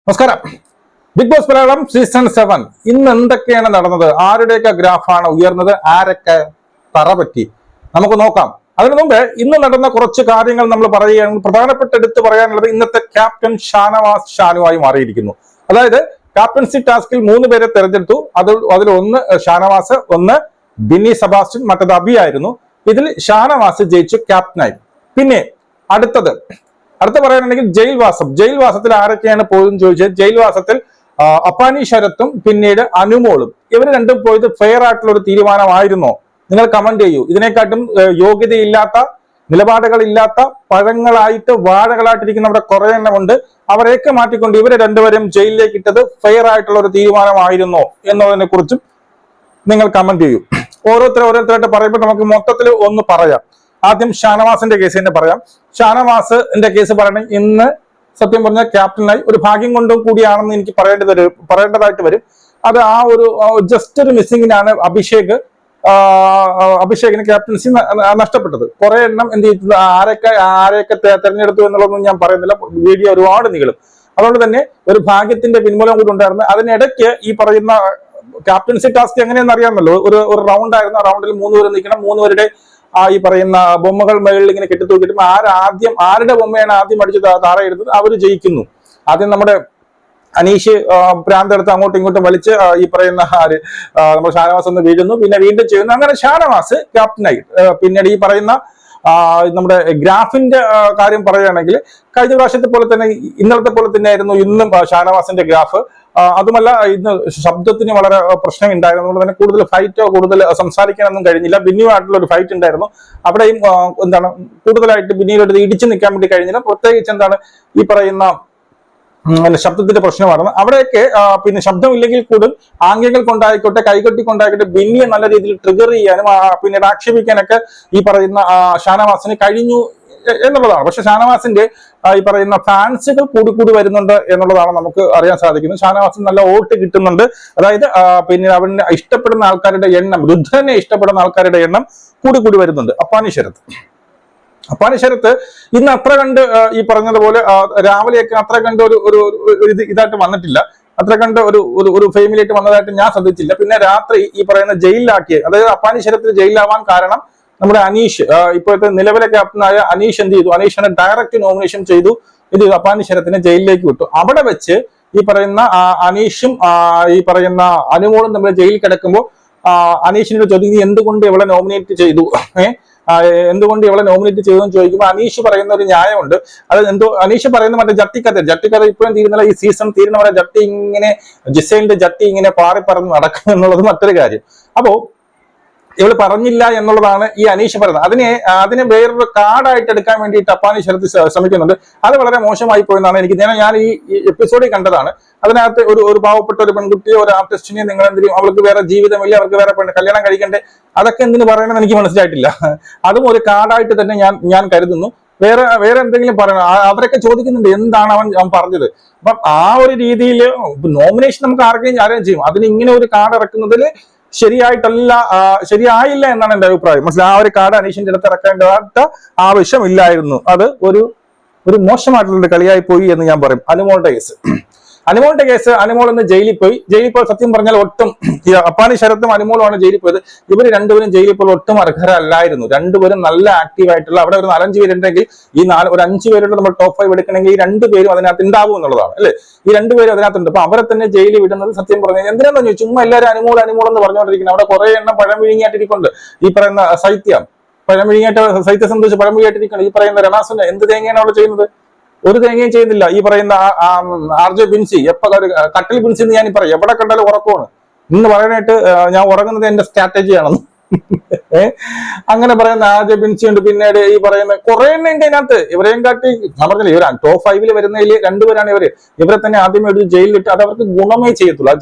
നമസ്കാരം. Big boss Malayalam season 7 ഇന്ന് എന്തൊക്കെയാണ് നടന്നത്? ആരുടെയൊക്കെ ഗ്രാഫാണ് ഉയർന്നത്? ആരൊക്കെ തറ പറ്റി? നമുക്ക് നോക്കാം. അതിനു മുമ്പ് ഇന്ന് നടന്ന കുറച്ച് കാര്യങ്ങൾ നമ്മൾ പറയുകയാണ്. പ്രധാനപ്പെട്ട എടുത്ത് പറയാനുള്ളത് ഇന്നത്തെ ക്യാപ്റ്റൻ ഷാനവാസ് ഷാനുവായി മാറിയിരിക്കുന്നു. അതായത് ക്യാപ്റ്റൻസി ടാസ്കിൽ 3 പേരെ തെരഞ്ഞെടുത്തു. അതിൽ ഒന്ന് ഷാനവാസ്, ഒന്ന് ബിന്നി സെബാസ്റ്റ്യൻ, മറ്റത് അബി ആയിരുന്നു. ഇതിൽ ഷാനവാസ് ജയിച്ചു ക്യാപ്റ്റനായി. പിന്നെ അടുത്ത പറയാനുണ്ടെങ്കിൽ ജയിൽവാസത്തിൽ ആരൊക്കെയാണ് പോയതെന്ന് ചോദിച്ചാൽ ജയിൽവാസത്തിൽ അപ്പാനി ശരത്തും പിന്നീട് അനുമോളും. ഇവർ രണ്ടും പോയത് ഫെയർ ആയിട്ടുള്ള ഒരു തീരുമാനമായിരുന്നോ? നിങ്ങൾ കമന്റ് ചെയ്യൂ. ഇതിനെക്കാട്ടും യോഗ്യതയില്ലാത്ത, നിലപാടുകളില്ലാത്ത, പഴങ്ങളായിട്ട് വാഴകളായിട്ടിരിക്കുന്ന അവിടെ കുറെ എണ്ണമുണ്ട്. അവരെയൊക്കെ മാറ്റിക്കൊണ്ട് ഇവരെ രണ്ടുപേരും ജയിലിലേക്ക് ഇട്ടത് ഫെയർ ആയിട്ടുള്ള ഒരു തീരുമാനമായിരുന്നോ എന്നതിനെ കുറിച്ചും നിങ്ങൾ കമന്റ് ചെയ്യൂ. ഓരോരുത്തരായിട്ട് പറയുമ്പോൾ നമുക്ക് മൊത്തത്തിൽ ഒന്ന് പറയാം. ആദ്യം ഷാനവാസിന്റെ കേസ് തന്നെ പറയാം. ഷാനവാസിന്റെ കേസ് പറയണമെങ്കിൽ ഇന്ന് സത്യം പറഞ്ഞാൽ ക്യാപ്റ്റനായി ഒരു ഭാഗ്യം കൊണ്ടും കൂടിയാണെന്ന് എനിക്ക് പറയേണ്ടതായിട്ട് വരും. അത് ആ ഒരു ജസ്റ്റ് ഒരു മിസ്സിങ്ങിനാണ് അഭിഷേകിന് ക്യാപ്റ്റൻസി നഷ്ടപ്പെട്ടത്. കുറെ എണ്ണം എന്ത് ചെയ്തത്, ആരെയൊക്കെ തെരഞ്ഞെടുത്തു എന്നുള്ളതൊന്നും ഞാൻ പറയുന്നില്ല, വീഡിയോ ഒരുപാട് നീളും. അതുകൊണ്ട് തന്നെ ഒരു ഭാഗ്യത്തിന്റെ പിൻബലം കൂടി ഉണ്ടായിരുന്നു. അതിനിടയ്ക്ക് ഈ പറയുന്ന ക്യാപ്റ്റൻസി ടാസ്ക് എങ്ങനെയെന്ന് അറിയാമല്ലോ. ഒരു റൗണ്ട് ആയിരുന്നു. ആ റൗണ്ടിൽ 3 പേര് നിൽക്കണം. 3 പേരുടെ ഈ പറയുന്ന ബൊമ്മകൾ മേളിൽ ഇങ്ങനെ കെട്ടിത്തൂക്കിയിട്ട് ആരുടെ ബൊമ്മയാണ് ആദ്യം അടിച്ച് താറയെടുത്തത് അവര് ജയിക്കുന്നു. ആദ്യം നമ്മുടെ അനീഷ് ഭ്രാന്തെടുത്ത് അങ്ങോട്ടും ഇങ്ങോട്ടും വലിച്ച് ഈ പറയുന്ന നമ്മുടെ ഷാനവാസ് ഒന്ന് വീഴുന്നു. പിന്നെ വീണ്ടും ചെയ്യുന്നു. അങ്ങനെ ഷാനവാസ് ക്യാപ്റ്റനായി. പിന്നീട് ഈ പറയുന്ന നമ്മുടെ ഗ്രാഫിന്റെ കാര്യം പറയുകയാണെങ്കിൽ കഴിഞ്ഞ പ്രാവശ്യത്തെ പോലെ തന്നെ ഇന്നലത്തെ പോലെ തന്നെ ആയിരുന്നു ഇന്നും ഷാനവാസിന്റെ ഗ്രാഫ്. അതുമല്ല, ഇന്ന് ശബ്ദത്തിന് വളരെ പ്രശ്നം ഉണ്ടായിരുന്നു. അതുകൊണ്ട് തന്നെ കൂടുതൽ സംസാരിക്കാനൊന്നും കഴിഞ്ഞില്ല. ബിന്നിയുമായിട്ടുള്ള ഒരു ഫൈറ്റ് ഉണ്ടായിരുന്നു. അവിടെയും കൂടുതലായിട്ട് ബിന്നിയിലോട്ട് ഇടിച്ചു നിൽക്കാൻ വേണ്ടി കഴിഞ്ഞില്ല. പ്രത്യേകിച്ച് ഈ പറയുന്ന ശബ്ദത്തിന്റെ പ്രശ്നമായിരുന്നു. അവിടെയൊക്കെ പിന്നെ ശബ്ദമില്ലെങ്കിൽ കൂടി ആംഗ്യങ്ങൾ കൊണ്ടായിക്കോട്ടെ, കൈകൊട്ടി കൊണ്ടായിക്കോട്ടെ ബിന്നിയെ നല്ല രീതിയിൽ ട്രിഗർ ചെയ്യാനും പിന്നീട് ആക്ഷേപിക്കാനൊക്കെ ഈ പറയുന്ന ഷാനവാസിന് കഴിഞ്ഞു എന്നുള്ളതാണ്. പക്ഷെ ഷാനവാസിന്റെ ഈ പറയുന്ന ഫാൻസുകൾ കൂടി വരുന്നുണ്ട് എന്നുള്ളതാണ് നമുക്ക് അറിയാൻ സാധിക്കുന്നത്. ഷാനവാസിന് നല്ല വോട്ട് കിട്ടുന്നുണ്ട്. അതായത് പിന്നെ അവനെ ഇഷ്ടപ്പെടുന്ന ആൾക്കാരുടെ എണ്ണം, രുദ്രനെ ഇഷ്ടപ്പെടുന്ന ആൾക്കാരുടെ എണ്ണം കൂടി വരുന്നുണ്ട്. അപ്പാനി ശരത്ത് ഇന്ന് അത്ര കണ്ട് ഈ പറഞ്ഞതുപോലെ രാവിലെയൊക്കെ അത്ര കണ്ട് ഒരു ഇതായിട്ട് വന്നിട്ടില്ല. അത്ര കണ്ട് ഒരു ഫെയിമിലേക്ക് വന്നതായിട്ട് ഞാൻ ശ്രദ്ധിച്ചില്ല. പിന്നെ രാത്രി ഈ പറയുന്ന ജയിലിലാക്കിയ, അതായത് അപ്പാനി ശരത്തിന് ജയിലിലാവാൻ കാരണം നമ്മുടെ അനീഷ്, ഇപ്പോഴത്തെ നിലവിലെ ക്യാപ്റ്റനായ അനീഷ് എന്ത് ചെയ്തു? അനീഷിനെ ഡയറക്റ്റ് നോമിനേഷൻ ചെയ്തു. ഇത് അപ്പാനി ശരത്തിനെ ജയിലിലേക്ക് വിട്ടു. അവിടെ വെച്ച് ഈ പറയുന്ന അനീഷും ഈ പറയുന്ന അനുമോളും തമ്മിൽ ജയിലിൽ കിടക്കുമ്പോൾ അനീഷിനോട് ചോദിക്കുന്നത് എന്തുകൊണ്ട് ഇവളെ നോമിനേറ്റ് ചെയ്തു, എന്തുകൊണ്ട് ഇവളെ നോമിനേറ്റ് ചെയ്തു എന്ന് ചോദിക്കുമ്പോൾ അനീഷ് പറയുന്ന ഒരു ന്യായമുണ്ട്. അത് അനീഷ് പറയുന്ന മറ്റേ ജട്ടിക്കഥ ഇപ്പോഴും തീരുന്നില്ല. ഈ സീസൺ തീരുന്ന വരെ ജിസൈലിന്റെ ജട്ടി ഇങ്ങനെ പാറിപ്പറന്ന് നടക്കും എന്നുള്ളത് മറ്റൊരു കാര്യം. അപ്പോ ഇവള് പറഞ്ഞില്ല എന്നുള്ളതാണ് ഈ അനീഷ് പറയുന്നത്. അതിനെ വേറൊരു കാർഡായിട്ട് എടുക്കാൻ വേണ്ടിയിട്ട് അപ്പാനി ശരത്ത് ശ്രമിക്കുന്നുണ്ട്. അത് വളരെ മോശമായി പോയെന്നാണ് എനിക്ക്. ഞാൻ ഈ എപ്പിസോഡിൽ കണ്ടതാണ്. അതിനകത്ത് ഒരു പാവപ്പെട്ട ഒരു പെൺകുട്ടിയോ ഒരു ആർട്ടിസ്റ്റിനെ നിങ്ങൾ എന്തിനും, അവൾക്ക് വേറെ ജീവിതമില്ല, അവർക്ക് വേറെ കല്യാണം കഴിക്കണ്ടേ, അതൊക്കെ എന്തിനു പറയണമെന്ന് എനിക്ക് മനസ്സിലായിട്ടില്ല. അതും ഒരു കാർഡായിട്ട് തന്നെ ഞാൻ കരുതുന്നു. വേറെ എന്തെങ്കിലും പറയണം. അവരൊക്കെ ചോദിക്കുന്നുണ്ട് എന്താണ് അവൻ പറഞ്ഞത്. അപ്പം ആ ഒരു രീതിയിൽ നോമിനേഷൻ നമുക്ക് ആരെയും ചെയ്യും. അതിന് ഇങ്ങനെ ഒരു കാർഡ് ഇറക്കുന്നതിൽ ശരിയായില്ല എന്നാണ് എന്റെ അഭിപ്രായം. മനസ്സിലായി? ആ ഒരു കാർഡ് അനീഷിന്റെ അടുത്ത് ഇറക്കേണ്ടതായിട്ട് ആവശ്യമില്ലായിരുന്നു. അത് ഒരു മോശമായിട്ടുള്ള കളിയായി പോയി എന്ന് ഞാൻ പറയും. അനുമോളുടെ കേസ് അനുമോൾ ഇന്ന് ജയിലിൽ പോയി. സത്യം പറഞ്ഞാൽ ഒട്ടും അപ്പാനി ശരത്തും അനുമോളുമാണ് ജയിലിൽ പോയത്. ഇവർ രണ്ടുപേരും ജയിലിൽ പോയി ഒട്ടും അർഹരല്ലായിരുന്നു. രണ്ടുപേരും നല്ല ആക്റ്റീവ് ആയിട്ടുള്ള, അവിടെ ഒരു 4-5 പേരുണ്ടെങ്കിൽ ഒരു 5 പേരുടെ നമ്മൾ ടോപ്പ് 5 എടുക്കണമെങ്കിൽ ഈ 2 പേരും അതിനകത്ത് ഉണ്ടാവും എന്നുള്ളതാണ് അല്ലെ. ഈ 2 പേരും അതിനകത്തുണ്ട്. അപ്പൊ അവരെ തന്നെ ജയിലിൽ വിടുന്നത് സത്യം പറഞ്ഞാൽ എന്തിനാന്ന് ചോദിച്ചു, ചുമ്മാ എല്ലാവരും അനുമോൾ എന്ന് പറഞ്ഞുകൊണ്ടിരിക്കുന്നത്. അവിടെ കുറെ എണ്ണം പഴം വിഴുങ്ങിയായിട്ടിരിക്കുന്നുണ്ട്. ഈ പറയുന്ന സൈത്യം സംബന്ധിച്ച് പഴം വിഴുങ്ങിയായിട്ടിരിക്കുന്നത്. ഈ പറയുന്ന രണാസിന് എന്ത് തേങ്ങയാണ് അവിടെ ചെയ്യുന്നത്? ഒരു തേങ്ങയും ചെയ്യുന്നില്ല. ഈ പറയുന്ന RJ ബിൻസി കട്ടിൽ ബിൻസി എന്ന് ഞാൻ പറയും, എവിടെ കണ്ടാലും ഉറക്കമാണ്. ഇന്ന് പറയാനായിട്ട് ഞാൻ ഉറങ്ങുന്നത് എന്റെ സ്ട്രാറ്റജിയാണെന്ന് അങ്ങനെ പറയുന്ന RJ ബിൻസി ഉണ്ട്. പിന്നീട് ഈ പറയുന്ന കുറെ എണ്ണം ഉണ്ട് അതിനകത്ത്. ഇവരെയും കാട്ടി ഞാൻ പറഞ്ഞില്ല, ഇവർ ടോപ്പ് 5 വരുന്നതിൽ 2 പേരാണ് ഇവരെ തന്നെ ആദ്യമേ ഒരു ജയിലിലിട്ട് അത് അവർക്ക് ഗുണമേ ചെയ്യത്തുള്ളൂ. ആ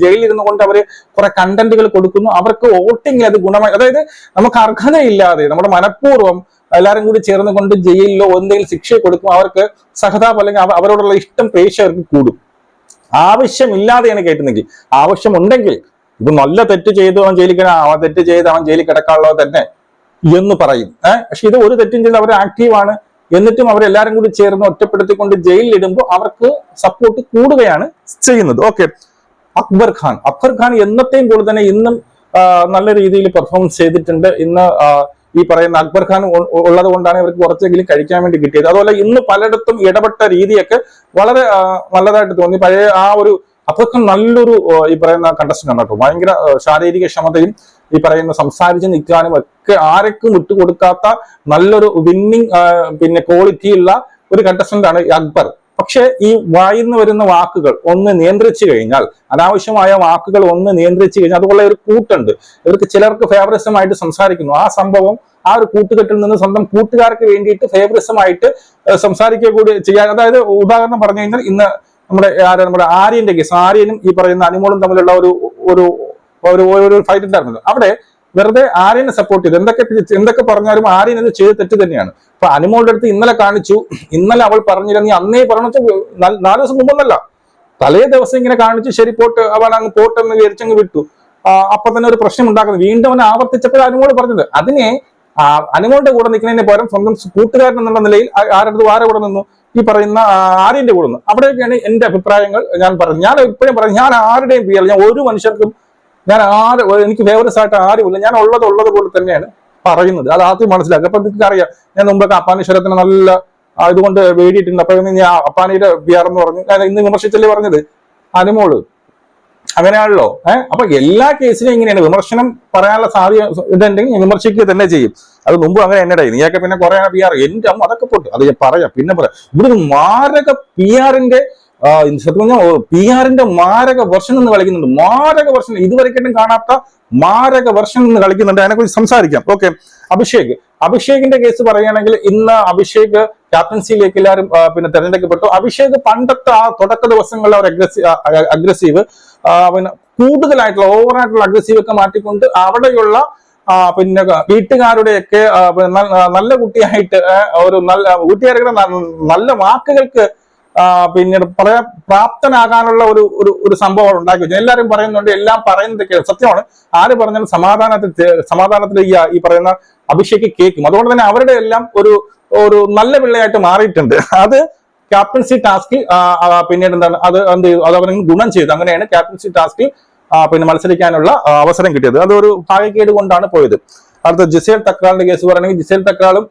ജയിലിരുന്ന് കൊണ്ട് അവര് കുറെ കണ്ടന്റുകൾ കൊടുക്കുന്നു. അവർക്ക് വോട്ടിങ്ങിൽ അത് ഗുണമായി, അതായത് നമുക്ക് അർഹതയില്ലാതെ നമ്മുടെ മനഃപൂർവ്വം എല്ലാവരും കൂടി ചേർന്ന് കൊണ്ട് ജയിലിലോ എന്തെങ്കിലും ശിക്ഷ കൊടുക്കും. അവർക്ക് സഹതാപം അല്ലെങ്കിൽ അവരോടുള്ള ഇഷ്ടം പ്രേക്ഷകർക്ക് കൂടും. ആവശ്യമില്ലാതെയാണ് കേട്ടുന്നെങ്കിൽ. ആവശ്യമുണ്ടെങ്കിൽ ഇത് നല്ല തെറ്റ് ചെയ്തു അവൻ അവൻ തെറ്റ് ചെയ്ത് അവൻ ജയിലിൽ കിടക്കാനുള്ളത് തന്നെ എന്ന് പറയും. പക്ഷെ ഇത് ഒരു തെറ്റും ചെയ്ത് അവർ ആക്റ്റീവാണ്. എന്നിട്ടും അവരെല്ലാരും കൂടി ചേർന്ന് ഒറ്റപ്പെടുത്തിക്കൊണ്ട് ജയിലിലിടുമ്പോൾ അവർക്ക് സപ്പോർട്ട് കൂടുകയാണ് ചെയ്യുന്നത്. ഓക്കെ, അക്ബർ ഖാൻ എന്നത്തെയും പോലെ തന്നെ ഇന്നും നല്ല രീതിയിൽ പെർഫോമൻസ് ചെയ്തിട്ടുണ്ട്. ഇന്ന് ഈ പറയുന്ന അക്ബർ ഖാൻ ഉള്ളത് കൊണ്ടാണ് ഇവർക്ക് കുറച്ചെങ്കിലും കഴിക്കാൻ വേണ്ടി കിട്ടിയത്. അതുപോലെ ഇന്ന് പലയിടത്തും ഇടപെട്ട രീതിയൊക്കെ വളരെ നല്ലതായിട്ട് തോന്നി. പഴയ ആ ഒരു അക്ബർ ഖാൻ നല്ലൊരു ഈ പറയുന്ന കണ്ടസ്റ്റന്റ് ആണ് കേട്ടോ. ഭയങ്കര ശാരീരിക ക്ഷമതയും ഈ പറയുന്ന സംസാരിച്ച് നിൽക്കാനും ഒക്കെ ആർക്കും വിട്ടുകൊടുക്കാത്ത നല്ലൊരു വിന്നിങ് പിന്നെ ക്വാളിറ്റി ഉള്ള ഒരു കണ്ടസ്റ്റന്റ് ആണ് അക്ബർ. പക്ഷെ ഈ വായിന്ന് വരുന്ന വാക്കുകൾ ഒന്ന് നിയന്ത്രിച്ചു കഴിഞ്ഞാൽ, അനാവശ്യമായ വാക്കുകൾ ഒന്ന് നിയന്ത്രിച്ചു കഴിഞ്ഞാൽ, അതുപോലെ ഒരു കൂട്ടുണ്ട്. ഇവർക്ക് ചിലർക്ക് ഫേവറിസമായിട്ട് സംസാരിക്കുന്നു. ആ സംഭവം ആ ഒരു കൂട്ടുകെട്ടിൽ നിന്ന് സ്വന്തം കൂട്ടുകാർക്ക് വേണ്ടിയിട്ട് ഫേവറിസമായിട്ട് സംസാരിക്കുക കൂടി ചെയ്യാൻ. അതായത് ഉദാഹരണം പറഞ്ഞു കഴിഞ്ഞാൽ, ഇന്ന് നമ്മുടെ ആര്യന്റെ കേസ്, ആര്യനും ഈ പറയുന്ന അനുമോളും തമ്മിലുള്ള ഒരു ഫൈറ്റ് ഉണ്ടായിരുന്നല്ലോ. അവിടെ വെറുതെ ആര്യനെ സപ്പോർട്ട് ചെയ്തു. എന്തൊക്കെ പറഞ്ഞാലും ആര്യൻ ഇത് ചെയ്ത് തെറ്റ് തന്നെയാണ്. അപ്പൊ അനുമോളുടെ അടുത്ത് ഇന്നലെ കാണിച്ചു, ഇന്നലെ അവൾ പറഞ്ഞില്ല, നീ അന്നേ പറഞ്ഞു 4 ദിവസം മുമ്പൊന്നല്ല, തലേ ദിവസം ഇങ്ങനെ കാണിച്ചു, ശരി പോട്ട്, അവൾ അങ്ങ് പോട്ടെന്ന് വിചാരിച്ചങ്ങ് വിട്ടു. അപ്പൊ തന്നെ ഒരു പ്രശ്നം ഉണ്ടാക്കുന്നത്. വീണ്ടും അവൻ ആവർത്തിച്ചപ്പോൾ അനുമോൾ പറഞ്ഞത്, അതിനെ അനുമോളുടെ കൂടെ നിൽക്കുന്നതിന് പകരം സ്വന്തം കൂട്ടുകാരൻ എന്നുള്ള നിലയിൽ ആരുടെ കൂടെ നിന്നു? ഈ പറയുന്ന ആര്യന്റെ കൂടെ നിന്നു. അവിടെയൊക്കെയാണ് എന്റെ അഭിപ്രായങ്ങൾ ഞാൻ പറഞ്ഞു. ഞാൻ ഇപ്പോഴും പറഞ്ഞു, ഞാൻ ആരുടെയും പേര്, ഞാൻ ഒരു മനുഷ്യർക്കും എനിക്ക് ഫേവറേഴ്സ് ആയിട്ട് ആരുമില്ല. ഞാൻ ഉള്ളത് പോലെ തന്നെയാണ് പറയുന്നത്. അത് ആദ്യം മനസ്സിലാക്കുക. അപ്പൊ നിങ്ങൾക്ക് അറിയാം, ഞാൻ മുമ്പൊക്കെ അപ്പാനീശ്വരത്തിന് നല്ല ഇതുകൊണ്ട് വേടിയിട്ടുണ്ട്. അപ്പൊ ഞാൻ അപ്പാനിയുടെ ബിയാർ എന്ന് പറഞ്ഞു, ഞാൻ ഇന്ന് വിമർശിച്ചല്ലേ പറഞ്ഞത് അനുമോള്. അങ്ങനെയാണല്ലോ. അപ്പൊ എല്ലാ കേസിലും ഇങ്ങനെയാണ്. വിമർശനം പറയാനുള്ള സാധ്യത ഇതുണ്ടെങ്കിൽ വിമർശിക്കുക തന്നെ ചെയ്യും. അത് മുമ്പ് അങ്ങനെ എന്നടേ നീയൊക്കെ പിന്നെ കുറെ PR എന്റെ അമ്മ അതൊക്കെ പോട്ട്, അത് പറയാം, പിന്നെ പറയാം. ഇവിടെ മാരക PR-ന്റെ സത്യം പറഞ്ഞാൽ PR-ന്റെ മാരക വെർഷൻ നിന്ന് കളിക്കുന്നുണ്ട്. മാരക വെർഷൻ, ഇതുവരെയ്ക്കും കാണാത്ത മാരക വെർഷൻ നിന്ന് കളിക്കുന്നുണ്ട്. അതിനെക്കുറിച്ച് സംസാരിക്കാം. ഓക്കെ, അഭിഷേകിന്റെ കേസ് പറയുകയാണെങ്കിൽ, ഇന്ന് അഭിഷേക് ക്യാപ്റ്റൻസിയിലേക്ക് എല്ലാവരും പിന്നെ തെരഞ്ഞെടുക്കപ്പെട്ടു. അഭിഷേക് പണ്ടത്തെ ആ തുടക്ക ദിവസങ്ങളിൽ അവർ അഗ്രസീവ് പിന്നെ കൂടുതലായിട്ടുള്ള ഓവറായിട്ടുള്ള അഗ്രസീവ് ഒക്കെ മാറ്റിക്കൊണ്ട് അവിടെയുള്ള പിന്നെ വീട്ടുകാരുടെയൊക്കെ നല്ല കുട്ടിയായിട്ട് ഒരു നല്ല വീട്ടുകാരുടെ നല്ല വാക്കുകൾക്ക് പിന്നീട് പറയാൻ പ്രാപ്തനാകാനുള്ള ഒരു സംഭവം ഉണ്ടാക്കി വെച്ചു. എല്ലാവരും പറയുന്നുണ്ട്, എല്ലാം പറയുന്നതൊക്കെ സത്യമാണ്. ആര് പറഞ്ഞാലും സമാധാനത്തിൽ ഈ പറയുന്ന അഭിഷേക് കേൾക്കും. അതുകൊണ്ട് തന്നെ അവരുടെ എല്ലാം ഒരു നല്ല പിള്ളയായിട്ട് മാറിയിട്ടുണ്ട്. അത് ക്യാപ്റ്റൻസി ടാസ്കിൽ പിന്നീട് എന്താണ് അത് അവർ ഗുണം ചെയ്തു. അങ്ങനെയാണ് ക്യാപ്റ്റൻസി ടാസ്കിൽ പിന്നെ മത്സരിക്കാനുള്ള അവസരം കിട്ടിയത്. അതൊരു ഭാഗ്യക്കേട് കൊണ്ടാണ് പോയത്. അടുത്ത ജിസേൽ തക്രാളിന്റെ കേസ് പറയുകയാണെങ്കിൽ, ജിസേൽ തക്രാളും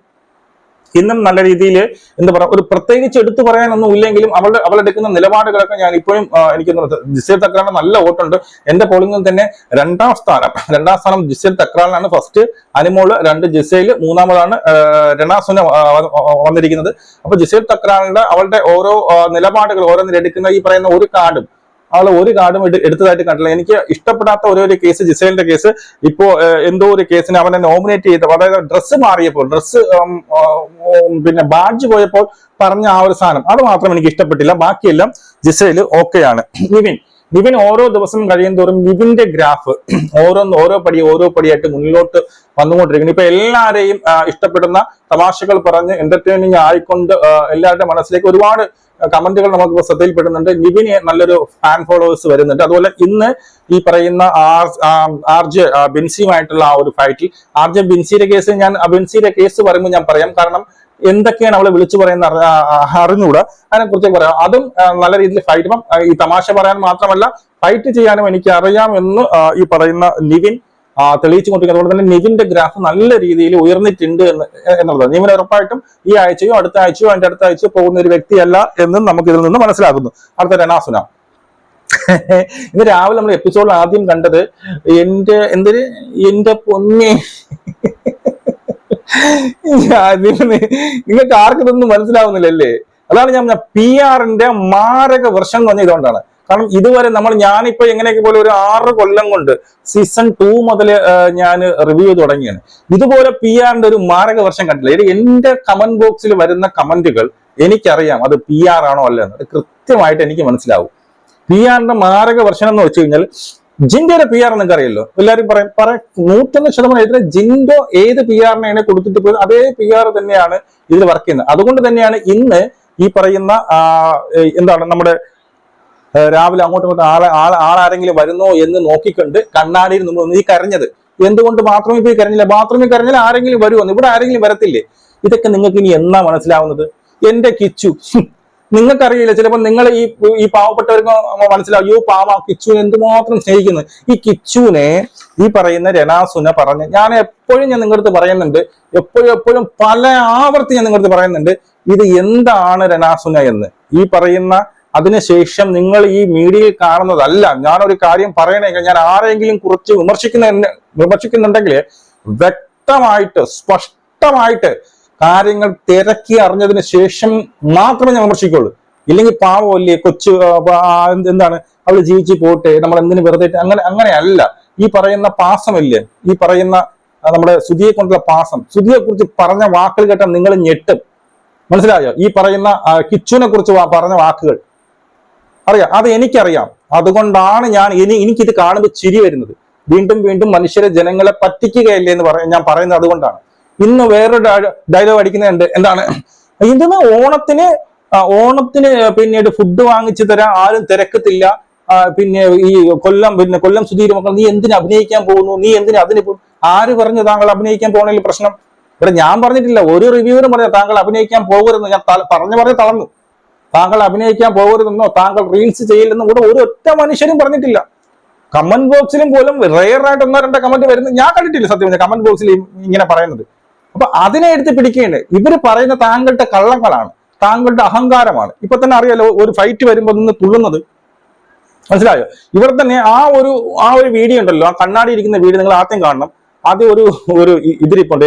ഇന്നും നല്ല രീതിയിൽ എന്താ പറയുക, ഒരു പ്രത്യേകിച്ച് എടുത്തു പറയാനൊന്നും ഇല്ലെങ്കിലും അവളെടുക്കുന്ന നിലപാടുകളൊക്കെ ഞാൻ ഇപ്പോഴും എനിക്ക് ജിസേൽ തക്രാളിന് നല്ല വോട്ടുണ്ട്. എന്റെ പോളിംഗിൽ തന്നെ രണ്ടാം സ്ഥാനം ജിസേൽ തക്രാളിനാണ്. ഫസ്റ്റ് അനുമോള്, 2 ജിസേൽ, 3-ാമതാണ് രണാസുന വന്നിരിക്കുന്നത്. അപ്പൊ ജിസേൽ തക്രാളിന്റെ അവളുടെ ഓരോ നിലപാടുകൾ ഓരോന്നിലെടുക്കുന്ന ഈ പറയുന്ന ഒരു കാർഡും എടുത്തതായിട്ട് കണ്ടില്ല. എനിക്ക് ഇഷ്ടപ്പെടാത്ത ഒരു കേസ് ജിസേലിന്റെ കേസ്. ഇപ്പോ എന്തോ ഒരു കേസിന് അവനെ നോമിനേറ്റ് ചെയ്ത, അതായത് ഡ്രസ്സ് മാറിയപ്പോൾ, പിന്നെ ബാഡ്ജ് പോയപ്പോൾ പറഞ്ഞ ആ ഒരു സാധനം, അത് മാത്രം എനിക്ക് ഇഷ്ടപ്പെട്ടില്ല. ബാക്കിയെല്ലാം ജിസേല് ഓക്കെയാണ്. നിവിൻ ഓരോ ദിവസം കഴിയുന്തോറും നിവിന്റെ ഗ്രാഫ് ഓരോ പടിയായിട്ട് മുന്നിലോട്ട് വന്നുകൊണ്ടിരിക്കുന്നു. ഇപ്പൊ എല്ലാരെയും ഇഷ്ടപ്പെടുന്ന തമാശകൾ പറഞ്ഞ് എന്റർടൈനിങ് ആയിക്കൊണ്ട് എല്ലാവരുടെ മനസ്സിലേക്ക് ഒരുപാട് കമന്റുകൾ നമുക്ക് ശ്രദ്ധയിൽപ്പെടുന്നുണ്ട്. നിവിന് നല്ലൊരു ഫാൻ ഫോളോവേഴ്സ് വരുന്നുണ്ട്. അതുപോലെ ഇന്ന് ഈ പറയുന്ന RJ ബിൻസിയുമായിട്ടുള്ള ആ ഒരു ഫൈറ്റിൽ, RJ ബിൻസിയുടെ കേസ് പറയുമ്പോൾ ഞാൻ പറയാം. കാരണം എന്തൊക്കെയാണ് അവളെ വിളിച്ചു പറയുന്ന അറിഞ്ഞുകൂടാ, അതിനെ കുറിച്ച് പറയാം. അതും നല്ല രീതിയിൽ ഫൈറ്റ്, ഇപ്പം ഈ തമാശ പറയാൻ മാത്രമല്ല ഫൈറ്റ് ചെയ്യാനും എനിക്ക് അറിയാം എന്ന് ഈ പറയുന്ന നിവിൻ തെളിയിച്ചുകൊണ്ടിരിക്കുന്നത്. അതുകൊണ്ട് തന്നെ നിവിന്റെ ഗ്രാഫ് നല്ല രീതിയിൽ ഉയർന്നിട്ടുണ്ട് എന്നുള്ളത് നിവിൻ ഉറപ്പായിട്ടും ഈ ആഴ്ചയോ അടുത്ത ആഴ്ചയോ അതിന്റെ അടുത്ത ആഴ്ചയോ പോകുന്ന ഒരു വ്യക്തിയല്ല എന്നും നമുക്ക് ഇതിൽ നിന്ന് മനസ്സിലാക്കുന്നു. അടുത്ത രണാസുന. ഇന്ന് രാവിലെ നമ്മൾ എപ്പിസോഡിൽ ആദ്യം കണ്ടത് എന്റെ പൊന്നെ, നിങ്ങൾക്ക് ആർക്കും ഇതൊന്നും മനസ്സിലാവുന്നില്ലല്ലേ? അതാണ് ഞാൻ PR-ന്റെ മാരക വർഷം എന്ന് പറഞ്ഞ ഇതുകൊണ്ടാണ്. കാരണം ഇതുവരെ ഞാനിപ്പോ എങ്ങനെയൊക്കെ പോലെ ഒരു 6 കൊല്ലം കൊണ്ട് സീസൺ 2 മുതൽ ഞാൻ റിവ്യൂ ചെയ്ത് തുടങ്ങിയാണ്. ഇതുപോലെ PR-ന്റെ ഒരു മാരക വർഷം കണ്ടില്ല. എന്റെ കമന്റ് ബോക്സിൽ വരുന്ന കമന്റുകൾ എനിക്കറിയാം അത് PR ആണോ അല്ല എന്ന്. അത് കൃത്യമായിട്ട് എനിക്ക് മനസ്സിലാവും. PR-ന്റെ മാരക വർഷം എന്ന് വെച്ച് കഴിഞ്ഞാൽ, ജിൻഡോയുടെ PR നിങ്ങൾക്ക് അറിയല്ലോ. എല്ലാവരും പറയും 101% ജിൻഡോ ഏത് PR-നെയാണ് കൊടുത്തിട്ട് പോയത് അതേ PR തന്നെയാണ് ഇതിൽ വർക്ക് ചെയ്യുന്നത്. അതുകൊണ്ട് തന്നെയാണ് ഇന്ന് ഈ പറയുന്ന എന്താണ് നമ്മുടെ രാവിലെ അങ്ങോട്ടും ആളാരെങ്കിലും വരുന്നോ എന്ന് നോക്കിക്കൊണ്ട് കണ്ണാടിയിൽ മുമ്പ് ഈ കരഞ്ഞത്. എന്തുകൊണ്ട് ബാത്റൂമിൽ പോയി കരഞ്ഞില്ല? ബാത്റൂമിൽ കരഞ്ഞാൽ ആരെങ്കിലും വരുമോ? ഇവിടെ ആരെങ്കിലും വരത്തില്ലേ? ഇതൊക്കെ നിങ്ങൾക്ക് ഇനി എന്നാ മനസ്സിലാവുന്നത്? എന്റെ കിച്ചു, നിങ്ങൾക്കറിയില്ല, ചിലപ്പോൾ നിങ്ങൾ ഈ പാവപ്പെട്ടവർക്ക് മനസ്സിലാവും, യോ പാവ കിച്ചുവിനെ എന്തുമാത്രം സ്നേഹിക്കുന്നു. ഈ കിച്ചുവിനെ ഈ പറയുന്ന രനാസുന പറഞ്ഞ് ഞാൻ നിങ്ങളുടെ അടുത്ത് പറയുന്നുണ്ട്, എപ്പോഴും പല ആവർത്തി ഞാൻ നിങ്ങളുടെ അടുത്ത് പറയുന്നുണ്ട്, ഇത് എന്താണ് രനാസുന എന്ന്. ഈ പറയുന്ന അതിനുശേഷം നിങ്ങൾ ഈ മീഡിയയിൽ കാണുന്നതല്ല. ഞാനൊരു കാര്യം പറയണമെങ്കിൽ, ഞാൻ ആരെങ്കിലും കുറിച്ച് വിമർശിക്കുന്നുണ്ടെങ്കിൽ വ്യക്തമായിട്ട് സ്പഷ്ടമായിട്ട് കാര്യങ്ങൾ തിരക്കി അറിഞ്ഞതിന് ശേഷം മാത്രമേ ഞാൻ വിമർശിക്കുള്ളൂ. ഇല്ലെങ്കിൽ പാവമല്ലേ കൊച്ചു, എന്താണ് അവള് ജീവിച്ച് പോട്ടെ, നമ്മൾ എന്തിനു വെറുതെ, അങ്ങനെയല്ല. ഈ പറയുന്ന പാസമല്ലേ, ഈ പറയുന്ന നമ്മുടെ സുധിയെ കൊണ്ടുള്ള പാസം, സുധിയെ കുറിച്ച് പറഞ്ഞ വാക്കുകൾ കേട്ടാൽ നിങ്ങൾ ഞെട്ടും. മനസ്സിലായോ? ഈ പറയുന്ന കിച്ചുവിനെ കുറിച്ച് പറഞ്ഞ വാക്കുകൾ അറിയാം, അത് എനിക്കറിയാം. അതുകൊണ്ടാണ് എനിക്കിത് കാണുമ്പോൾ ചിരി വരുന്നത്. വീണ്ടും മനുഷ്യരെ, ജനങ്ങളെ പറ്റിക്കുകയല്ലേ എന്ന് ഞാൻ പറയുന്നത് അതുകൊണ്ടാണ്. ഇന്ന് വേറൊരു ഡയലോഗ് അടിക്കുന്നുണ്ട്, എന്താണ് ഇതെന്ന്, ഓണത്തിന് പിന്നീട് ഫുഡ് വാങ്ങിച്ചു തരാൻ ആരും തിരക്കത്തില്ല, പിന്നെ ഈ കൊല്ലം സുധീർ മക്കൾ, നീ എന്തിനു അഭിനയിക്കാൻ പോകുന്നു, നീ എന്തിനു അതിന് ആര് പറഞ്ഞു താങ്കൾ അഭിനയിക്കാൻ പോകണമെങ്കിൽ പ്രശ്നം? ഇവിടെ ഞാൻ പറഞ്ഞിട്ടില്ല, ഒരു റിവ്യൂവിനും പറഞ്ഞ താങ്കൾ അഭിനയിക്കാൻ പോകരുതെന്ന്. ഞാൻ പറഞ്ഞ് തളർന്നു. താങ്കൾ അഭിനയിക്കാൻ പോകരുതെന്നോ താങ്കൾ റീൽസ് ചെയ്യില്ലെന്നോ കൂടെ ഒരു ഒറ്റ മനുഷ്യരും പറഞ്ഞിട്ടില്ല. കമന്റ് ബോക്സിലും പോലും റെയറായിട്ട് 1-2 കമന്റ് വരുന്നത് ഞാൻ കണ്ടിട്ടില്ല സത്യം കമന്റ് ബോക്സിൽ ഇങ്ങനെ പറയുന്നത്. അപ്പൊ അതിനെ എടുത്ത് പിടിക്കേണ്ടത് ഇവര് പറയുന്ന താങ്കളുടെ കള്ളങ്ങളാണ്, താങ്കളുടെ അഹങ്കാരമാണ്. ഇപ്പൊ തന്നെ അറിയാലോ, ഒരു ഫൈറ്റ് വരുമ്പോൾ നിന്ന് തുള്ളുന്നത്. മനസ്സിലായോ? ഇവിടെ തന്നെ ആ ഒരു വീഡിയോ ഉണ്ടല്ലോ, ആ കണ്ണാടി ഇരിക്കുന്ന വീഡിയോ നിങ്ങൾ ആദ്യം കാണണം. ആദ്യം ഒരു ഇതിരിപ്പുണ്ട്,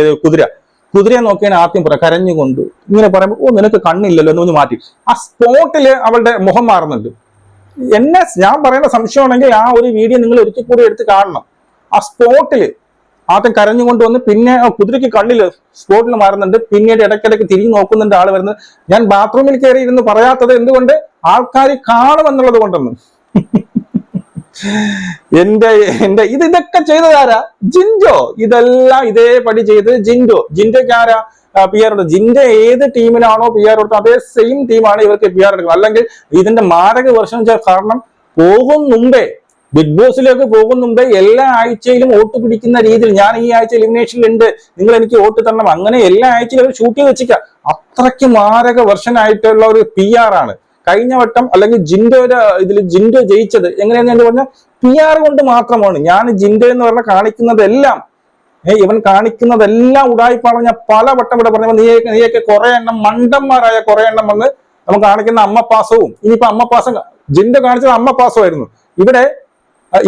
കുതിരയെ നോക്കിയാൽ ആദ്യം പറയാം, കരഞ്ഞുകൊണ്ട് ഇങ്ങനെ പറയുമ്പോൾ, ഓ നിനക്ക് കണ്ണില്ലല്ലോ എന്ന് മാറ്റി. ആ സ്പോട്ടില് അവളുടെ മുഖം മാറുന്നുണ്ട്. ഞാൻ പറയുന്ന സംശയമാണെങ്കിൽ ആ ഒരു വീഡിയോ നിങ്ങൾ ഒരിക്കൽ കൂടി എടുത്ത് കാണണം. ആ സ്പോട്ടില് ആദ്യം കരഞ്ഞുകൊണ്ട് വന്ന്, പിന്നെ കുതിരയ്ക്ക് കണ്ണില് സ്പോട്ടിൽ മാറുന്നുണ്ട്, പിന്നീട് ഇടയ്ക്കിടയ്ക്ക് തിരിഞ്ഞു നോക്കുന്നുണ്ട് ആള് വരുന്നത്. ഞാൻ ബാത്റൂമിൽ കയറി ഇരുന്ന് പറയാത്തത് എന്തുകൊണ്ട്? ആൾക്കാർ കാണുമെന്നുള്ളത് കൊണ്ടൊന്നും. ഇതൊക്കെ ചെയ്തതാരാ? ജിൻഡോ. ഇതെല്ലാം ഇതേപടി ചെയ്ത് ജിൻഡോയ്ക്ക് ആരാ PR എടുത്തത്? ജിൻഡോ ഏത് ടീമിനാണോ PR എടുത്തത് അതേ സെയിം ടീമാണ് ഇവർക്ക് PR എടുക്കുന്നത്. അല്ലെങ്കിൽ ഇതിന്റെ മാരക വർഷം കാരണം ബിഗ് ബോസിലേക്ക് പോകും മുമ്പേ എല്ലാ ആഴ്ചയിലും വോട്ട് പിടിക്കുന്ന രീതിയിൽ, ഞാൻ ഈ ആഴ്ച എലിമിനേഷനിലുണ്ട്, നിങ്ങൾ എനിക്ക് വോട്ട് തരണം, അങ്ങനെ എല്ലാ ആഴ്ചയിലും അവർ ഷൂട്ട് ചെയ്ത് വെച്ചിരിക്കുക. അത്രയ്ക്ക് മാരക വർഷനായിട്ടുള്ള ഒരു PR ആണ്. കഴിഞ്ഞ വട്ടം അല്ലെങ്കിൽ ജിൻഡോ ജയിച്ചത് എങ്ങനെയാന്ന് ഞാൻ പറഞ്ഞ PR കൊണ്ട് മാത്രമാണ്. ഞാൻ ജിൻഡോ എന്ന് പറഞ്ഞ കാണിക്കുന്നതെല്ലാം ഇവൻ കാണിക്കുന്നതെല്ലാം ഉടായിപ്പാണ്. ഞാൻ പല വട്ടം ഇവിടെ പറഞ്ഞപ്പോൾ നീയൊക്കെ കുറെ എണ്ണം മണ്ടന്മാരായ കുറെ എണ്ണം വന്ന് നമുക്ക് കാണിക്കുന്ന അമ്മപ്പാസവും, ഇനിയിപ്പോ അമ്മപ്പാസം ജിൻഡോ കാണിച്ചത് അമ്മപ്പാസമായിരുന്നു.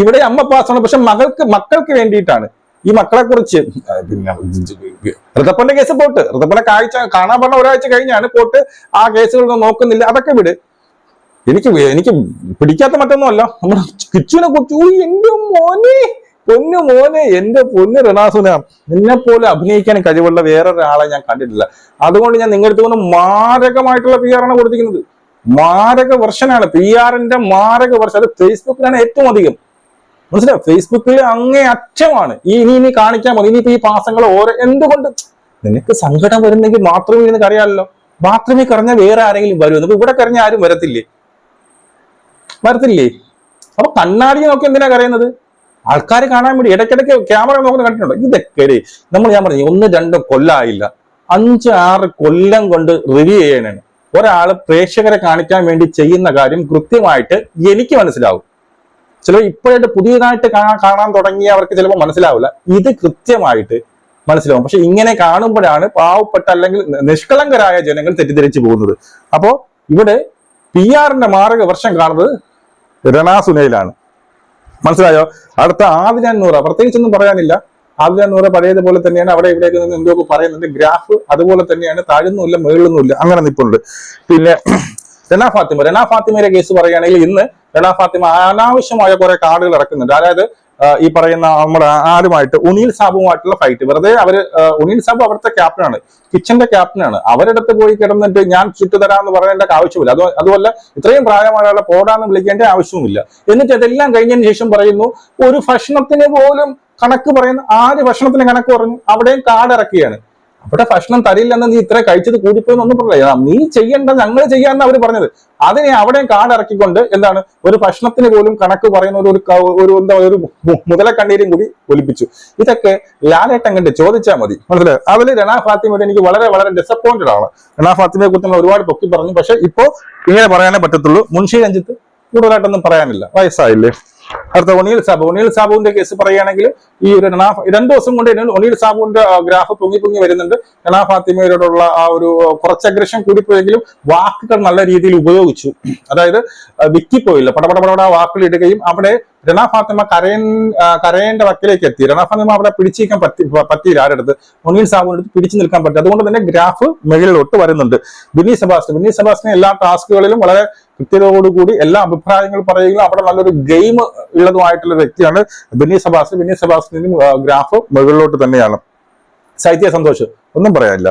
ഇവിടെ അമ്മപ്പാസമാണ്, പക്ഷെ മക്കൾക്ക് വേണ്ടിയിട്ടാണ്. ഈ മക്കളെ കുറിച്ച് പിന്നെ ഋതപ്പന്റെ കേസ് പോട്ട്, ഋതപ്പനെ കാണാൻ പറഞ്ഞ ഒരാഴ്ച കഴിഞ്ഞാണ് പോട്ട്. ആ കേസുകളൊന്നും നോക്കുന്നില്ല, അതൊക്കെ വിട്. എനിക്ക് പിടിക്കാത്ത മറ്റൊന്നുമല്ല, നമ്മുടെ കിച്ചുവിനെ കുറിച്ച് എന്റെ മോനെ എന്റെ പൊന്ന് റനാസുന, നിന്നെ പോലെ അഭിനയിക്കാൻ കഴിവുള്ള വേറൊരാളെ ഞാൻ കണ്ടിട്ടില്ല. അതുകൊണ്ട് ഞാൻ നിങ്ങളുടെ അടുത്ത് മാരകമായിട്ടുള്ള PR ആണ് കൊടുത്തിരിക്കുന്നത്. മാരക വർഷനാണ് PR-ന്റെ മാരക വർഷം. അത് ഫേസ്ബുക്കിലാണ് ഏറ്റവും അധികം. മനസ്സിലായോ? ഫേസ്ബുക്കിൽ അങ്ങേ അറ്റമാണ്. ഇനി കാണിക്കാൻ പോകും. ഇനിയിപ്പോ ഈ പാസങ്ങൾ എന്തുകൊണ്ട് നിനക്ക് സങ്കടം വരുന്നെങ്കിൽ മാത്രമേ നിനക്ക് അറിയാമല്ലോ. ബാത്റൂമിൽ കറഞ്ഞ വേറെ ആരെങ്കിലും വരുമോ? ഇപ്പൊ ഇവിടെ കറഞ്ഞ ആരും വരത്തില്ലേ? അപ്പൊ കണ്ണാടിയെ നോക്കി എന്തിനാ കരയുന്നത്? ആൾക്കാർ കാണാൻ വേണ്ടി ഇടയ്ക്കിടയ്ക്ക് ക്യാമറ നോക്കുന്ന കണ്ടിട്ടുണ്ടോ? ഇതൊക്കെ ഞാൻ പറഞ്ഞു 1-2 കൊല്ലമായില്ല, 5-6 കൊല്ലം കൊണ്ട് റിവ്യൂ ചെയ്യാനാണ്. ഒരാൾ പ്രേക്ഷകരെ കാണിക്കാൻ വേണ്ടി ചെയ്യുന്ന കാര്യം കൃത്യമായിട്ട് എനിക്ക് മനസ്സിലാവും. ചിലപ്പോൾ ഇപ്പോഴായിട്ട് പുതിയതായിട്ട് കാണാൻ തുടങ്ങിയവർക്ക് ചിലപ്പോൾ മനസ്സിലാവില്ല. ഇത് കൃത്യമായിട്ട് മനസ്സിലാവും. പക്ഷെ ഇങ്ങനെ കാണുമ്പോഴാണ് പാവപ്പെട്ട അല്ലെങ്കിൽ നിഷ്കളങ്കരായ ജനങ്ങൾ തെറ്റിദ്ധരിച്ചു പോകുന്നത്. അപ്പോ ഇവിടെ PR-ന്റെ മാരക വർഷം കാണുന്നത് റനാസുനയിലാണ്. മനസ്സിലായോ? അടുത്ത ആദില നൂറ, പ്രത്യേകിച്ചൊന്നും പറയാനില്ല. ആദില നൂറ പഴയതുപോലെ തന്നെയാണ്. അവിടെ ഇവിടേക്ക് നിന്ന് എന്തൊക്കെ പറയുന്നുണ്ട്. ഗ്രാഫ് അതുപോലെ തന്നെയാണ്, താഴുന്നുമില്ല മേളുന്നുമില്ല, അങ്ങനെ നിൽപ്പുണ്ട്. പിന്നെ റെന ഫാത്തിമയുടെ കേസ് പറയുകയാണെങ്കിൽ ഇന്ന് റെന ഫാത്തിമ അനാവശ്യമായ കുറെ കാർഡുകൾ ഇറക്കുന്നുണ്ട്. അതായത് ഈ പറയുന്ന നമ്മുടെ ആരുമായിട്ട് ഉനീൽ സാബുമായിട്ടുള്ള ഫൈറ്റ്. വെറുതെ ഉനീൽ സാബു അവിടുത്തെ ക്യാപ്റ്റനാണ്, കിച്ചന്റെ ക്യാപ്റ്റനാണ്. അവരെടുത്ത് പോയി കിടന്നിട്ട് ഞാൻ ചുറ്റുതരാമെന്ന് പറയേണ്ട ആവശ്യമില്ല. അതുമല്ല ഇത്രയും പ്രായമായ പോടാന്ന് വിളിക്കേണ്ട ആവശ്യവുമില്ല. എന്നിട്ട് അതെല്ലാം കഴിഞ്ഞതിന് ശേഷം പറയുന്നു ഒരു ഭക്ഷണത്തിന് പോലും കണക്ക് പറയുന്ന, 6 ഭക്ഷണത്തിന് കണക്ക് പറഞ്ഞു, അവിടെയും കാർഡ് ഇറക്കുകയാണ്. അവിടെ ഭക്ഷണം തരില്ലെന്ന് നീ ഇത്ര കഴിച്ചത് കൂടിപ്പോയെന്നൊന്നും പറയില്ല. നീ ചെയ്യേണ്ട ഞങ്ങൾ ചെയ്യാന്ന് അവർ പറഞ്ഞത്. അതിനെ അവിടെ കാടിറക്കിക്കൊണ്ട് എന്താണ് ഒരു ഭക്ഷണത്തിന് പോലും കണക്ക് പറയുന്ന ഒരു മുതലക്കണ്ണീരും കൂടി ഒലിപ്പിച്ചു. ഇതൊക്കെ ലാലേട്ടൻ കണ്ട് ചോദിച്ചാൽ മതി, മനസ്സിലായോ? അതിൽ രണ ഫാത്തിമയോട് എനിക്ക് വളരെ വളരെ ഡിസപ്പോയിന്റഡ് ആണ്. രണ ഫാത്തിമയെ കുറിച്ച് നമ്മൾ ഒരുപാട് പൊക്കി പറഞ്ഞു, പക്ഷെ ഇപ്പോ ഇങ്ങനെ പറയാനേ പറ്റത്തുള്ളൂ. മുൻഷി രഞ്ജിത്ത് കൂടുതലായിട്ടൊന്നും പറയാനില്ല, വയസ്സായില്ലേ. അടുത്ത ഒനിൽ സാബുവിന്റെ കേസ് പറയുകയാണെങ്കിൽ ഈ ഒരു 2 ദിവസം കൊണ്ട് ഒനിൽ സാബുവിന്റെ ഗ്രാഫ് പൊങ്ങി വരുന്നുണ്ട്. രണ ഫാത്തിമയോടുള്ള ആ ഒരു കുറച്ച് അഗ്രഷൻ കൂടിപ്പോയെങ്കിലും വാക്കുകൾ നല്ല രീതിയിൽ ഉപയോഗിച്ചു. അതായത് വിക്കിപ്പോയില്ല, പടപടപട വാക്കുകൾ ഇടുകയും അവിടെ രണ ഫാത്തിമ കരയേണ്ട വക്കിലേക്ക് എത്തി. രണ ഫാത്തിമ അവിടെ പിടിച്ചിരിക്കാൻ പറ്റിയില്ല. ആരെടുത്ത് ഒനിൽ സാബുവിന്റെ അടുത്ത് പിടിച്ചു നിൽക്കാൻ പറ്റും. അതുകൊണ്ട് തന്നെ ഗ്രാഫ് മുകളിലോട്ട് വരുന്നുണ്ട്. ബിന്നി സെബാസ്റ്റ്യൻ എല്ലാ ടാസ്കുകളിലും വളരെ കൃത്യതയോടുകൂടി എല്ലാ അഭിപ്രായങ്ങൾ പറയുകയും അവിടെ നല്ലൊരു ഗെയിം ഉള്ളതുമായിട്ടുള്ള വ്യക്തിയാണ് ബിന്നി സെബാസ്റ്റ്യനും ഗ്രാഫ് മുകളിലോട്ട് തന്നെയാണ്. സൈത്യ സന്തോഷ് ഒന്നും പറയാനില്ല.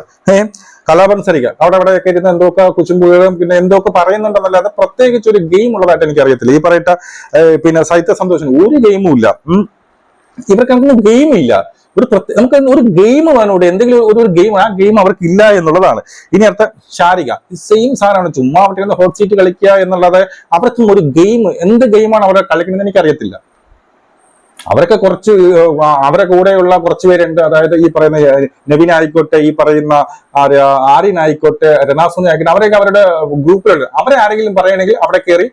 കലാപൻ സരിക അവിടെയൊക്കെ ഇരുന്ന് എന്തൊക്കെ കുച്ചുമ്പുകളും പിന്നെ എന്തൊക്കെ പറയുന്നുണ്ടെന്നല്ലാതെ പ്രത്യേകിച്ച് ഒരു ഗെയിം ഉള്ളതായിട്ട് എനിക്ക് അറിയത്തില്ല. ഈ പറയട്ട പിന്നെ സൈത്യ സന്തോഷിന് ഒരു ഗെയിമും ഇല്ല. ഇവർക്കൊന്നും ഗെയിം ഇല്ല. നമുക്ക് ഒരു ഗെയിം വേണോടെ, എന്തെങ്കിലും ഒരു ഗെയിം, ആ ഗെയിം അവർക്ക് ഇല്ല എന്നുള്ളതാണ്. ഇനി അടുത്ത ഷാരിക, സെയിം സാധനമാണ്. ചുമ്മാ അവിടെ ഹോട്ട് സീറ്റ് കളിക്കുക എന്നുള്ളത്. അവർക്കും ഒരു ഗെയിം, എന്ത് ഗെയിമാണ് അവരെ കളിക്കുന്നത് എനിക്ക് അറിയത്തില്ല. അവരൊക്കെ അവരെ കൂടെയുള്ള കുറച്ച് പേരുണ്ട്. അതായത് ഈ പറയുന്ന നവീൻ ആയിക്കോട്ടെ, ഈ പറയുന്ന ആര്യൻ ആയിക്കോട്ടെ, റനാസുനി ആയിക്കോട്ടെ, അവരൊക്കെ അവരുടെ ഗ്രൂപ്പിലുണ്ട്. അവരെ ആരെങ്കിലും പറയണമെങ്കിൽ അവിടെ കയറി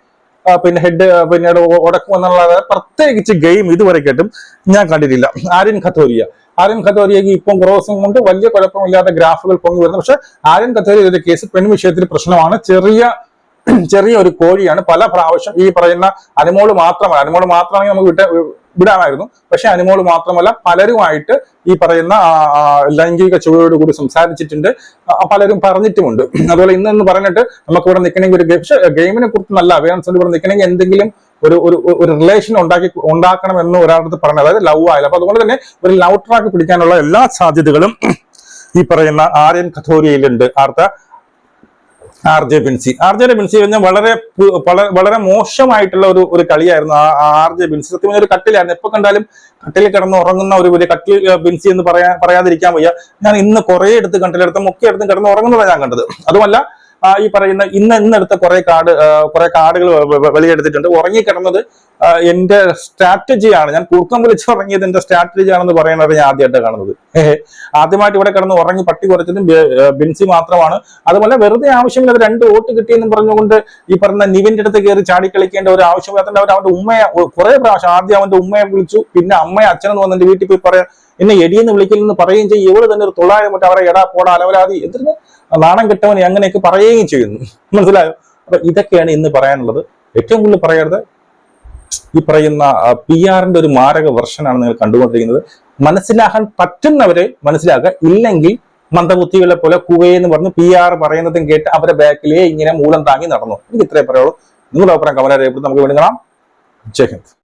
പിന്നെ ഹെഡ് പിന്നീട് ഉടക്കും എന്നുള്ളത് പ്രത്യേകിച്ച് ഗെയിം ഇതുവരെയായിട്ടും ഞാൻ കണ്ടിട്ടില്ല. ആര്യൻ ഖത്തോരിയക്ക് ഇപ്പം കുറേ ദിവസം കൊണ്ട് വലിയ കുഴപ്പമില്ലാത്ത ഗ്രാഫുകൾ പൊങ്ങി വരുന്നു. പക്ഷെ ആര്യൻ ഖത്തോരിയുടെ കേസ് പെൺ വിഷയത്തിൽ പ്രശ്നമാണ്. ചെറിയ ഒരു കോഴിയാണ്. പല പ്രാവശ്യം ഈ പറയുന്ന അനുമോള് മാത്രമാണെങ്കിൽ നമുക്ക് വിടാമായിരുന്നു. പക്ഷെ അനുമോള് മാത്രമല്ല, പലരുമായിട്ട് ഈ പറയുന്ന ലൈംഗിക ചുവയോട് കൂടി സംസാരിച്ചിട്ടുണ്ട്, പലരും പറഞ്ഞിട്ടുമുണ്ട്. അതുപോലെ ഇന്ന് പറഞ്ഞിട്ട് നമുക്ക് ഇവിടെ നിൽക്കണമെങ്കിൽ ഒരു ഗെയിമിനെ കുറിച്ച് നല്ല അവയർനെസ് ഇവിടെ നിൽക്കണമെങ്കിൽ എന്തെങ്കിലും ഒരു റിലേഷൻ ഉണ്ടാക്കണമെന്ന് ഒരാളടുത്ത് പറഞ്ഞു, അതായത് ലവ് ആയാലും. അപ്പൊ അതുകൊണ്ട് തന്നെ ഒരു ലവ് ട്രാക്ക് പിടിക്കാനുള്ള എല്ലാ സാധ്യതകളും ഈ പറയുന്ന ആര്യൻ ഖത്തോരിയയിലുണ്ട്. ആർ ജെ ബിൻസി കഴിഞ്ഞാൽ വളരെ മോശമായിട്ടുള്ള ഒരു കളിയായിരുന്നു ആർ ജെ ബിൻസി. സത്യം ഒരു കട്ടിലായിരുന്നു. എപ്പോ കണ്ടാലും കട്ടിൽ കിടന്ന് ഉറങ്ങുന്ന ഒരു വലിയ കട്ടിൽ ബിൻസി എന്ന് പറയാതിരിക്കാൻ വയ്യ. ഞാൻ ഇന്ന് കുറെ എടുത്ത് കട്ടിലെടുത്ത് മുഖ്യ എടുത്ത് കിടന്ന് ഉറങ്ങുന്നതാണ് ഞാൻ കണ്ടത്. അതുമല്ല ഈ പറയുന്ന ഇന്നെടുത്ത കുറെ കാർഡുകൾ വെളിയെടുത്തിട്ടുണ്ട്. ഉറങ്ങിക്കിടന്നത് എന്റെ സ്ട്രാറ്റജിയാണ്, ഞാൻ കൂർക്കം വിളിച്ച് ഉറങ്ങിയത് എന്റെ സ്ട്രാറ്റജി ആണെന്ന് പറയുന്നത് ഞാൻ ആദ്യമായിട്ട് കാണുന്നത്. ആദ്യമായിട്ട് ഇവിടെ കിടന്ന് ഉറങ്ങി പട്ടി കുറച്ചതും ബിൻസി മാത്രമാണ്. അതുപോലെ വെറുതെ ആവശ്യമില്ലാതെ 2 വോട്ട് കിട്ടിയെന്നും പറഞ്ഞുകൊണ്ട് ഈ പറഞ്ഞ നിവിന്റെ അടുത്ത് കയറി ചാടി കളിക്കേണ്ട ഒരു ആവശ്യമില്ലാത്ത അവന്റെ ഉമ്മയെ കുറെ പ്രാവശ്യം ആദ്യം അവന്റെ ഉമ്മയെ വിളിച്ചു, പിന്നെ അമ്മയെ അച്ഛനെന്ന് വന്ന് എന്റെ വീട്ടിൽ പോയി പറയാം, എന്നെ എടിയെന്ന് വിളിക്കില്ലെന്ന് പറയുകയും ചെയ്യും. ഇവള് തന്നെ ഒരു 900 മറ്റേ അവരെ എടാ പോടാ അലവലാതി എന്തിന് നാണം കെട്ടവനെ അങ്ങനെയൊക്കെ പറയുകയും ചെയ്യുന്നു. മനസ്സിലായോ? അപ്പൊ ഇതൊക്കെയാണ് ഇന്ന് പറയാനുള്ളത്. ഏറ്റവും കൂടുതൽ പറയരുത് ഈ പറയുന്ന PR-ന്റെ ഒരു മാരക വെർഷനാണ് നിങ്ങൾ കണ്ടുകൊണ്ടിരിക്കുന്നത്. മനസ്സിലാക്കാൻ പറ്റുന്നവരെ മനസ്സിലാക്കുക, ഇല്ലെങ്കിൽ മന്ദബുദ്ധികളെ പോലെ കുവയെന്ന് പറഞ്ഞ് PR പറയുന്നതും കേട്ട് അവരെ ബാക്കിലേ ഇങ്ങനെ മൂലം താങ്ങി നടന്നു. എനിക്ക് ഇത്രേ പറയുള്ളൂ. നിങ്ങളുടെ അഭിപ്രായം കമന്റ് രേഖപ്പെടുത്തി നമുക്ക് വീണ്ടും കാണാം. ജയ് ഹിന്ദ്.